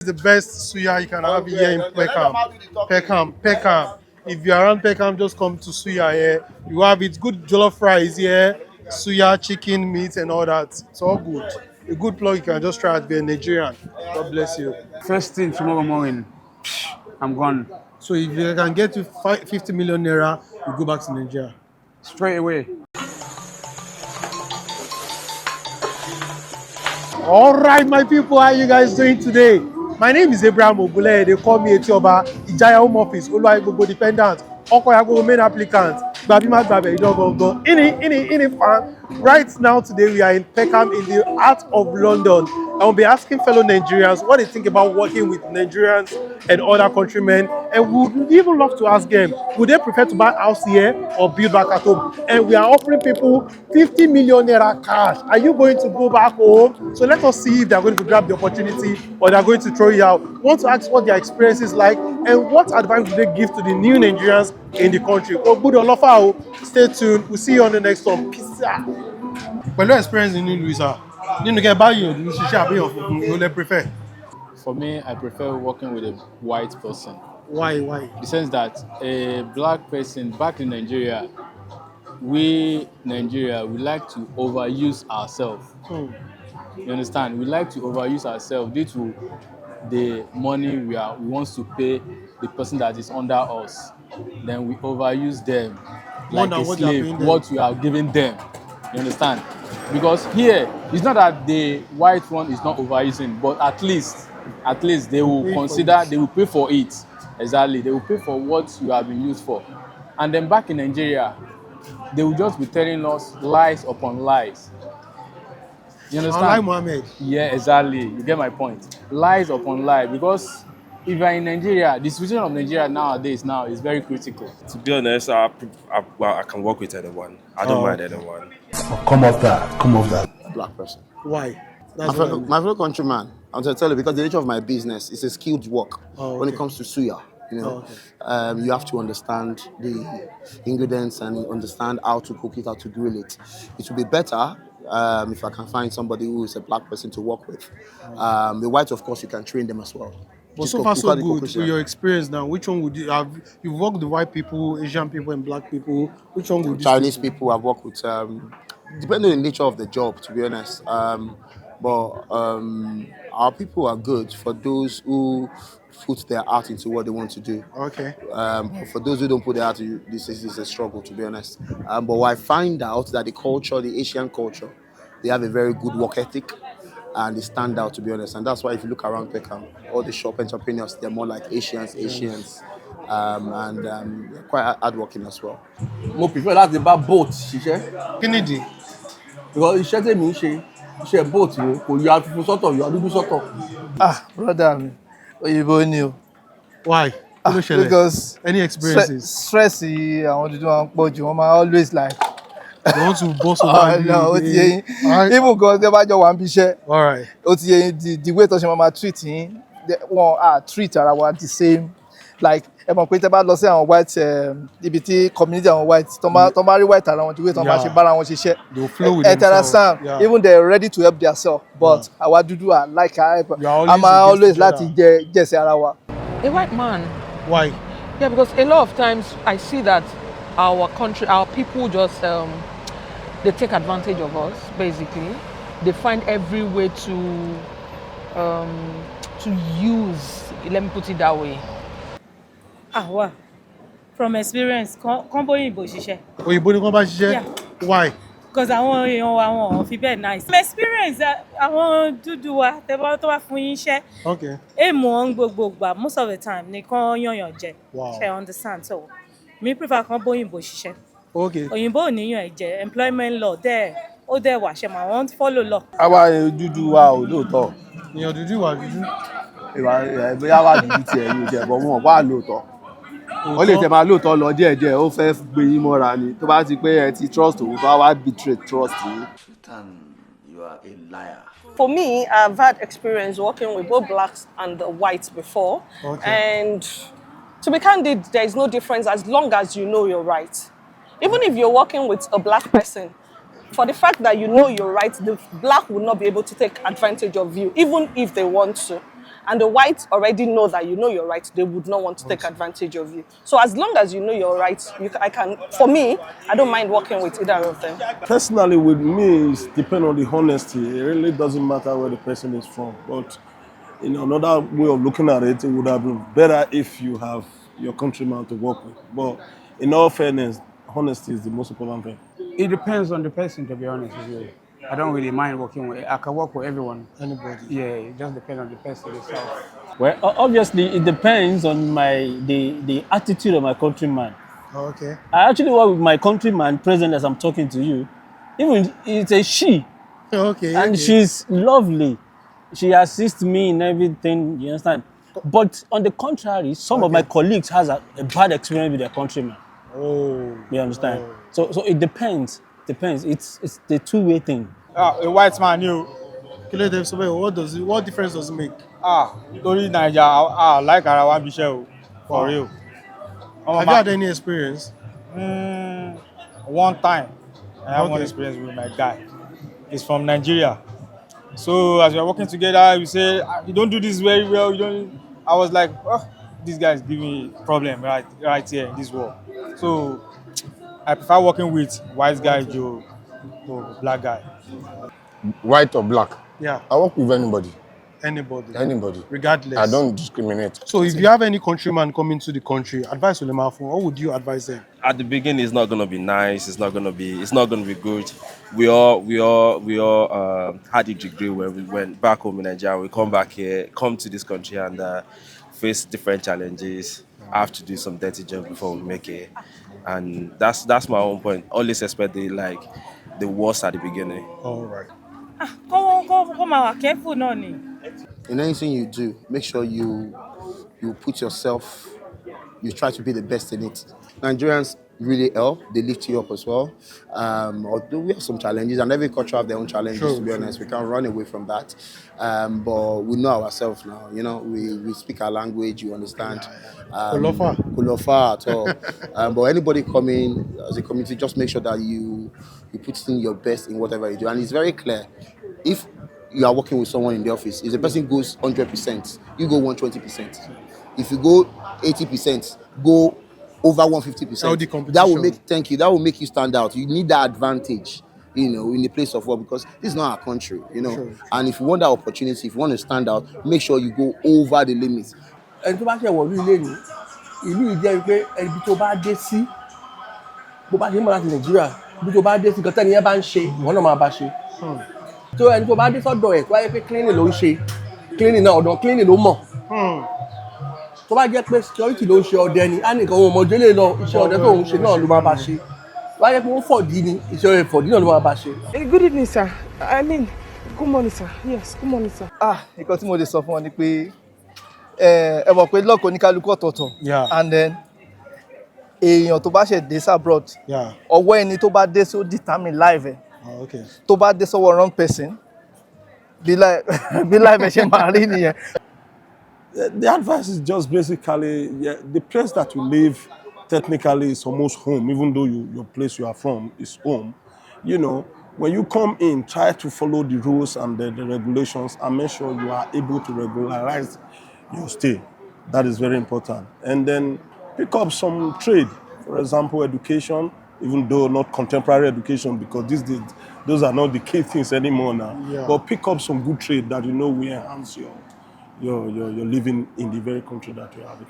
The best suya you can have here in Peckham. Peckham. If you're around Peckham, just come to suya here. You have it good jollof rice here, suya, chicken, meat, and all that. It's all good. A good plug you can just try it. Be a Nigerian. God bless you. First thing tomorrow morning, I'm gone. So if you can get to 50 million naira, you go back to Nigeria. Straight away. All right, my people, how are you guys doing today? My name is Abraham Ogule. They call me Etioba, Ijaya Home Office, Oluwagogo Dependent, Okoyagogo Main Applicant, Babima Babe, Idogongo, Ini fan. Right now, today, we are in Peckham in the heart of London. I will be asking fellow Nigerians what they think about working with Nigerians and other countrymen. And we would even love to ask them, would they prefer to buy a house here or build back at home? And we are offering people 50 million naira cash. Are you going to go back home? So let us see if they are going to grab the opportunity or they are going to throw you out. We want to ask what their experience is like and what advice do they give to the new Nigerians in the country. Oh, good Olofa, stay tuned. We'll see you on the next one. Peace out. Pẹ̀lú experience nínú ìlú ìsà nínú kẹ́ báyìí òdùnú ṣiṣẹ́ àbí ọ̀fun ló lè prefer. For me, I prefer working with a white person. Why? In the sense that a black person back in Nigeria, we like to overuse ourselves. You understand? We like to overuse ourselves due to the money we want to pay the person that is under us. Then we overuse them like a slave, what we are giving them. You understand? Because here, it's not that the white one is not overusing, but at least they will consider, they will pay for it. Exactly. They will pay for what you have been used for. And then back in Nigeria, they will just be telling us lies upon lies. You understand? Like Mohammed. Yeah, exactly. You get my point. Lies upon lies. Because if you're in Nigeria, the situation of Nigeria nowadays is very critical. To be honest, I can work with anyone. I don't mind anyone. Come off that. A black person. Why? My fellow countryman. I'm going to tell you because the nature of my business is a skilled work. When it comes to suya, you have to understand the ingredients and understand how to cook it, how to grill it. It would be better if I can find somebody who is a black person to work with. The whites, of course, you can train them as well. But so far so good. With your experience now, which one would you have? You've worked with white people, Asian people, and black people. Which one would you? Chinese people I've worked with. Depending on the nature of the job, to be honest. But our people are good for those who put their heart into what they want to do. Okay. For those who don't put their heart into this is a struggle, to be honest. But I find out that the Asian culture, they have a very good work ethic. And they stand out, to be honest. And that's why if you look around Peckham, all the shop entrepreneurs, they're more like Asians. And they're quite hardworking as well. Mo prefer láti bá boat ṣiṣẹ́. Kí nìdí? Because iṣẹ́ tèmi ń ṣe, iṣẹ́ boat ni, kò yọ afunfun sọ́tọ̀, yọ dúdú sọ́tọ̀. Brother mi, òyìnbó ni o. Why? Because any experiences? Stress àwọn dúdú máa ń pọ̀ jù, wọ́n máa always like. They want to boss over you. No, ó ti yé yín. Even gan tẹ́ bá jọ wà ń bí iṣẹ́. All right. Ó ti yé yín, the way tó ṣe máa treat yín, wọ́n treat ara wa the same. Like ẹ mọ̀ pé tẹ́ bá lọ sí àwọn white ibi tí community àwọn white tó bá rí white ara wọn, the way tó máa ṣe bára wọn ṣiṣẹ́. They will flow with themselves. Yeah. Even they are ready to help themselves, but àwa dúdú like a máa always láti jẹ̀sẹ̀ ara wa. A white man. Why? Yeah, because a lot of times I see that our people just they take advantage of us. Basically, they find every way to use. Let me put it that way. Well, from experience, combo Oyinbo ṣiṣẹ́. Oyinbo ni wọ́n bá ṣiṣẹ́? Yeah. Why? Because àwọn èèyàn wa wọn fi bẹ́ẹ̀ nice. From experience, àwọn dúdú wa tẹ́bọ́ tó wá fún yín iṣẹ́. Okay. Èèmọ̀ gbogbo gbà most of the time nìkan yànyàn jẹ. Wow. Ṣé understand? So, me prefer combo Oyinbo ṣiṣẹ́. Okay. Òyìnbó ò níyàn ẹ̀jẹ̀ employment law ó dẹ̀ wà ṣe mà wọ́n follow law. Àwa dúdú wa ò lóòótọ́. Èèyàn dúdú wà dúdú. Bóyá wà dúdú tiẹ̀ yóò jẹ́ bọ́ wọn wà lóòótọ́. Ó lè tẹ̀ máa lóòótọ́ lọ díẹ̀díẹ̀, ó fẹ́ gbé yín mọ́ra ni. Tó bá ti pé ẹ ti trust òun, bá wá betray trust yín. You are a liar. For me, I've had experience working with both blacks and the whites before. Okay. And to be candid, there is no difference as long as you know your right. Even if you're working with a black person, for the fact that you know you're right, the black will not be able to take advantage of you, even if they want to. and the whites already know that you know your rights, they would not want to take advantage of you. So as long as you know your rights, for me, I don't mind working with either of them. Personally, with me, it depends on the honesty. It really doesn't matter where the person is from. But in another way of looking at it, it would have been better if you have your countryman to work with. But in all fairness, honesty is the most important thing. It depends on the person, to be honest with you. I don't really mind working with. I can work with everyone. Anybody. Yeah, it just depends on the person itself. Well, obviously, it depends on the attitude of my countryman. Okay. I actually work with my countryman present as I'm talking to you. Even it's a she. Okay. And she's lovely. She assists me in everything, you understand? But on the contrary, some of my colleagues has a bad experience with their countryman. Oh. You understand? So it depends. It's the two-way thing. A white man, you. What difference does it make? Story Nigeria, like Arawan Bishel, for real. Have you had any experience? One time, I have one experience with my guy. He's from Nigeria. So as we are working together, we say, you don't do this very well. I was like, this guy is giving me a problem right here in this world. So I prefer working with white guy to black guy. White or black? Yeah. I work with anybody. Anybody. Regardless. I don't discriminate. So if you have any countryman coming to the country, advice will what would you advise them? At the beginning, it's not gonna be nice. It's not gonna be good. We all had a degree when we went back home in Nigeria. We come back here, come to this country, and face different challenges. I have to do some dirty job before we make it, and that's my own point. Always expect the worst at the beginning. All right. Come on, careful, no. In anything you do, make sure you put yourself, you try to be the best in it. Nigerians really help, they lift you up as well. Although we have some challenges, and every culture have their own challenges, to be honest. We can't run away from that. But we know ourselves now, we speak our language, you understand. Kolofa at all. But anybody coming as a community, just make sure that you put in your best in whatever you do. And it's very clear. If you are working with someone in the office, if the person goes 100%, you go 120%. If you go 80%, go over 150%. That will make you stand out. You need that advantage, in the place of work, because this is not our country, Sure. And if you want that opportunity, if you want to stand out, make sure you go over the limits. ẹni tó bá ṣe wọ̀lú ilé ni ìlú yìí jẹ́ pé ẹbí tó bá dé sí bó bá ṣe ń bọ̀ láti Nàìjíríà bí tó bá dé sí nǹkan tẹ́ni yẹn bá ń ṣe ìwọ náà máa bá ṣe tó ẹni tó bá dé sọ́dọ̀ ẹ̀ tó bá yẹ pé cleaning ló ń ṣe cleaning náà ọ̀dọ̀ cleaning ló mọ̀ tó bá jẹ́ pé security ló ń ṣe ọdẹ ni á nìkan òun ọmọdé lè lọ iṣẹ́ ọdẹ tó ń ṣe náà ló máa bá ṣe tó bá jẹ́ pé ó fọ̀dí ni iṣẹ́ fọ̀dí náà ló máa bá ṣe. Good evening, sir. Good morning, sir. Yes, good morning, sir. Nǹkan tí mo lè sọ fún ọ ni pé ẹ mọ̀ pé lọ́kọ̀ oníkálukú ọ̀tọ̀ọ̀tọ̀ and then èèyàn tó bá ṣe dé abroad ọwọ́ ẹni tó bá dé sí ó determine life ẹ̀ tó bá dé sọ́wọ́ wrong person bí life ẹ̀ ṣe máa rí nìyẹn. The advice is just basically the place that you live technically is almost home, even though your place you are from is home. When you come in, try to follow the rules and the regulations and make sure you are able to regularize your stay. That is very important. And then pick up some trade, for example, education, even though not contemporary education, because these days, those are not the key things anymore now. Yeah. But pick up some good trade that will enhance your living in the very country that you have.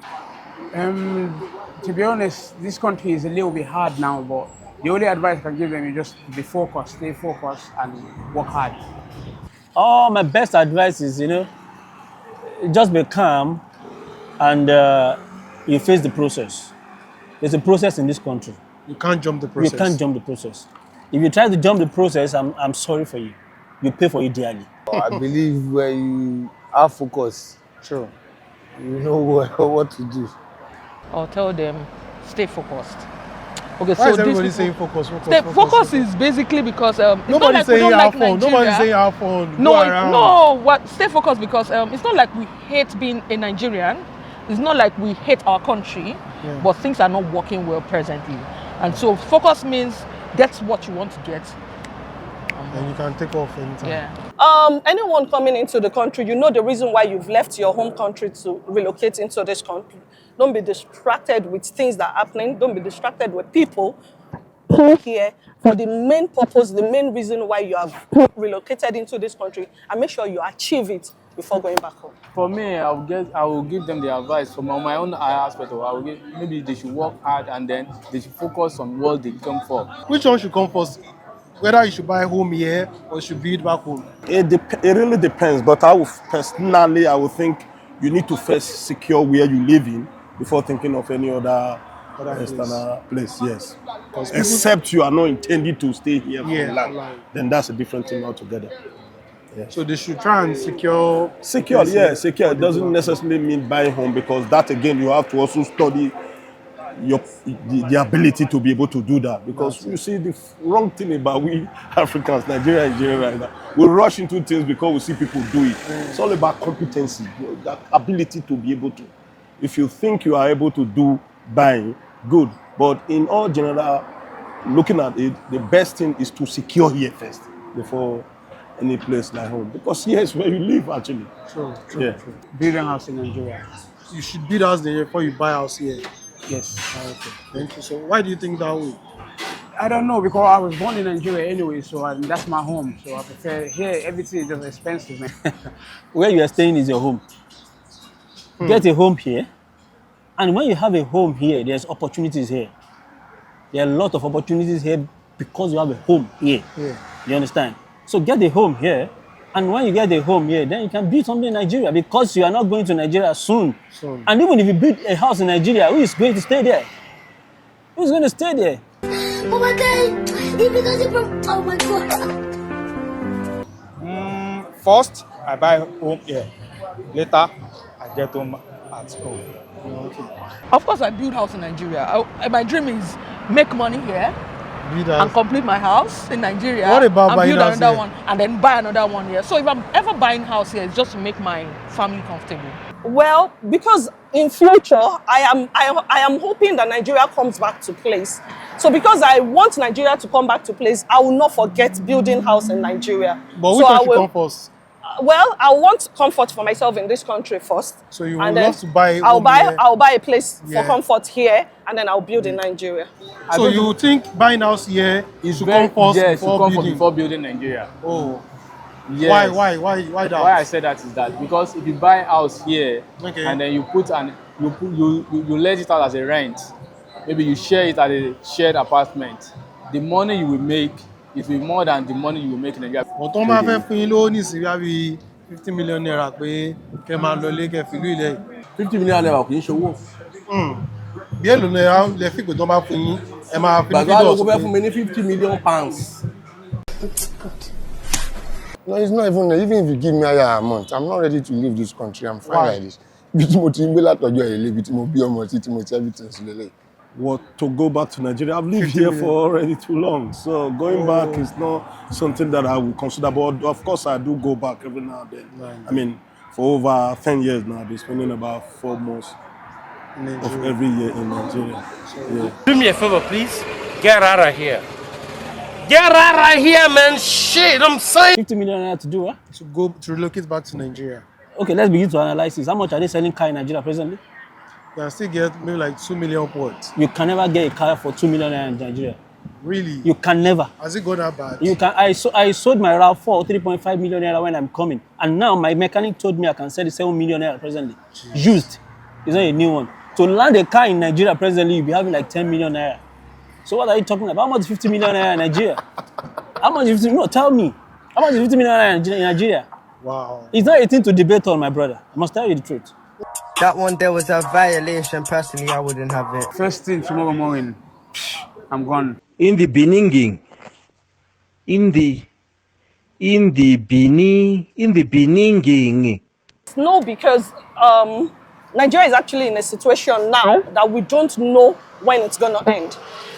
To be honest, this country is a little bit hard now, but the only advice I can give them is just be focused, stay focused, and work hard. My best advice is, just be calm and you face the process. There's a process in this country. You can't jump the process. You can't jump the process. If you try to jump the process, I'm sorry for you. You pay for it dearly. I believe when you have focus, sure, you know what to do. I'll tell them, stay focused. Okay, why is everybody saying focus? Focus is basically because nobody's saying have fun. Nobody's saying have fun. Stay focused because it's not like we hate being a Nigerian. It's not like we hate our country, but things are not working well presently. And so focus means get what you want to get. And you can take off anytime. Yeah. Anyone coming into the country, you know the reason why you've left your home country to relocate into this country. Don't be distracted with things that are happening. Don't be distracted with people. Come here for the main purpose, the main reason why you have relocated into this country, and make sure you achieve it before going back home. For me, I will give them the advice from my own aspect. I will give, maybe they should work hard and then they should focus on what they come for. Which one should come first? Whether you should buy home here or you should build back home? It really depends, but I would think you need to first secure where you live in before thinking of any other external place. Yes. Except you are not intending to stay here for long, then that's a different thing altogether. Yeah. So they should try and secure. Secure. It doesn't necessarily mean buying home, because that again you have to also study the ability to be able to do that. Because you see, the wrong thing about we Africans, Nigeria in general, right now, we rush into things because we see people do it. It's all about competency, that ability to be able to. If you think you are able to do buying, good. But in all general, looking at it, the best thing is to secure here first before any place like home. Because here is where you live, actually. True. Build a house in Nigeria. You should build a house there before you buy a house here. Yes. Okay. Thank you. So why do you think that way? I don't know, because I was born in Nigeria anyway, so that's my home. So I prefer here. Everything is just expensive, man. Where you are staying is your home. Get a home here. And when you have a home here, there's opportunities here. There are a lot of opportunities here because you have a home here. Yeah. You understand? So get a home here. And when you get a home here, then you can build something in Nigeria, because you are not going to Nigeria soon. And even if you build a house in Nigeria, who is going to stay there? Who's going to stay there? Oh my God! Oh my God! First, I buy home here. Later, I get home at home. Of course, I build house in Nigeria. My dream is make money here and complete my house in Nigeria. What about buying build house another here? one and then buy another one here. So if I'm ever buying house here, it's just to make my family comfortable. Well, because in future, I am hoping that Nigeria comes back to place. So because I want Nigeria to come back to place, I will not forget building house in Nigeria. But which one should come first? Well, I want comfort for myself in this country first. So you would love to buy I'll home buy a place Yeah. for comfort here, and then I'll build in Nigeria. So you think buying house here should come first before building Nigeria. Oh. Yes. Why that? Why I say that is that because if you buy a house here and then you let it out as a rent, maybe you share it as a shared apartment, the money you will make, it will be more than the money you will make in Nigeria. But tó máa fẹ́ fún yín lówó nísìnyí bí 50 million naira pé kẹ́ máa lọ lé kẹ́ fìlú ilẹ̀. 50 million naira kì í ṣòwò. Bí èlò náírà lẹ fi pé tó máa fún yín ẹ máa fi Bàbá ló fẹ́ fún mi ní 50 million pounds. No, it's not even if you give me a higher amount, I'm not ready to leave this country. I'm fine Why? like this. Bí tí mo ti ń gbé látọjọ́ ìrẹ̀lẹ̀, bí tí mo bí ọmọ tí mo ti everything sílẹ̀. What to go back to Nigeria? I've lived here for already too long, so going back is not something that I would consider. But of course, I do go back every now and then. Right. I mean, for over 10 years now, I've been spending about 4 months of every year in Nigeria. Yeah. Do me a favor, please. Get out of here. Get out of here, man. Shit, I'm saying. 50 million naira to do what? To relocate back to Nigeria. Okay, let's begin to analyze this. How much are they selling car in Nigeria presently? You can still get maybe like 2 million points. You can never get a car for 2 million naira in Nigeria. Really? You can never. Has it gone that bad? You can. I sold my RAV4 for 3.5 million naira when I'm coming, and now my mechanic told me I can sell it 7 million naira presently. Jeez. Used. It's not a new one. To land a car in Nigeria presently, you'll be having like 10 million naira. So what are you talking about? How much is 50 million naira in Nigeria? How much is 50? No, tell me. How much is 50 million naira in Nigeria? Wow. It's not a thing to debate on, my brother. I must tell you the truth. That one there was a violation. Personally, I wouldn't have it. First thing tomorrow morning, I'm gone. In the beginning, No, because Nigeria is actually in a situation now that we don't know when it's going to end.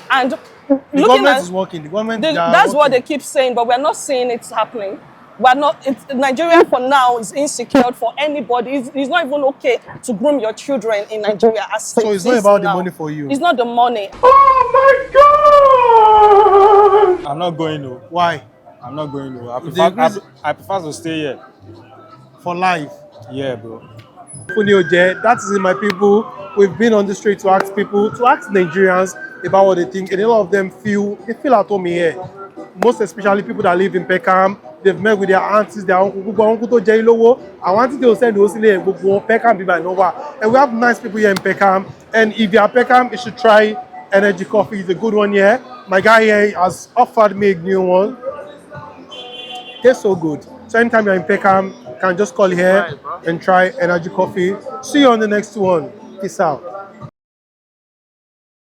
And the government is working. The government that's what they keep saying, but we're not seeing it happening. We're not. Nigeria for now is insecure for anybody. It's not even okay to groom your children in Nigeria. So it's not about the money for you. It's not the money. Oh my God! I'm not going though. Why? I'm not going nowhere. increase I prefer to stay here. for life. Yeah, bro. That is my people. We've been on the street to ask people, to ask Nigerians about what they think, and a lot of them feel at home here. Most especially people that live in Peckham, they've met with their aunties, their uncle to Jay Lowo. I wanted to send those Peckham be by Nova. And we have nice people here in Peckham. And if you are Peckham, you should try Energy Coffee. It's a good one here. My guy here has offered me a new one. Tastes so good. So anytime you're in Peckham, you can just call here and try Energy Coffee. See you on the next one. Peace out.